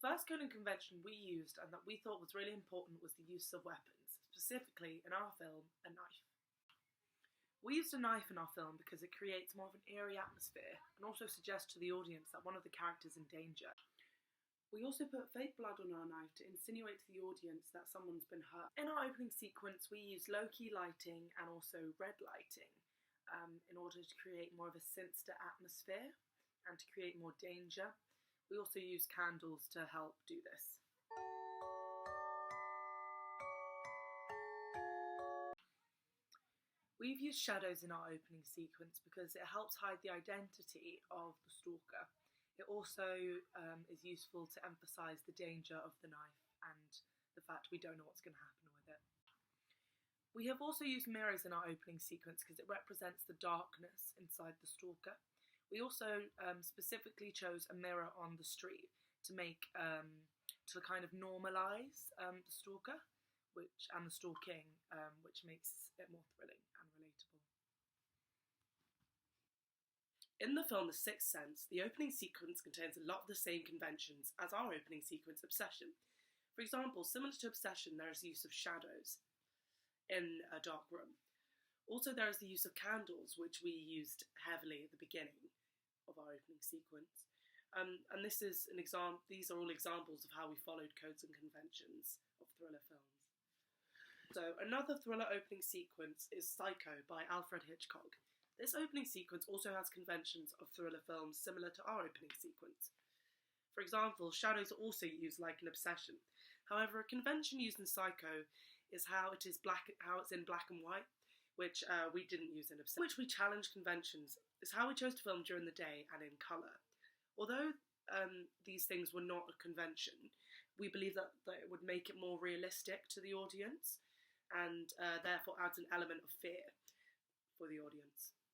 The first coding convention we used and that we thought was really important was the use of weapons, specifically in our film, a knife. We used a knife in our film because it creates more of an eerie atmosphere and also suggests to the audience that one of the characters is in danger. We also put fake blood on our knife to insinuate to the audience that someone's been hurt. In our opening sequence, we used low-key lighting and also red lighting in order to create more of a sinister atmosphere and to create more danger. We also used candles to help do this. We've used shadows in our opening sequence because it helps hide the identity of the stalker. It also is useful to emphasise the danger of the knife and the fact we don't know what's going to happen with it. We have also used mirrors in our opening sequence because it represents the darkness inside the stalker. We also specifically chose a mirror on the street to make to kind of normalise the stalker and the stalking, which makes it more thrilling and relatable. In the film The Sixth Sense, the opening sequence contains a lot of the same conventions as our opening sequence Obsession. For example, similar to Obsession, there is the use of shadows in a dark room. Also, there is the use of candles, which we used heavily at the beginning of our opening sequence. And this is an example. These are all examples of how we followed codes and conventions of thriller films. So, another thriller opening sequence is Psycho by Alfred Hitchcock. This opening sequence also has conventions of thriller films similar to our opening sequence. For example, shadows are also used like in Obsession. However, a convention used in Psycho is how it's in black and white, which we didn't use in Obsession. Which we challenge conventions is how we chose to film during the day and in colour. Although these things were not a convention, we believe that it would make it more realistic to the audience and therefore adds an element of fear for the audience.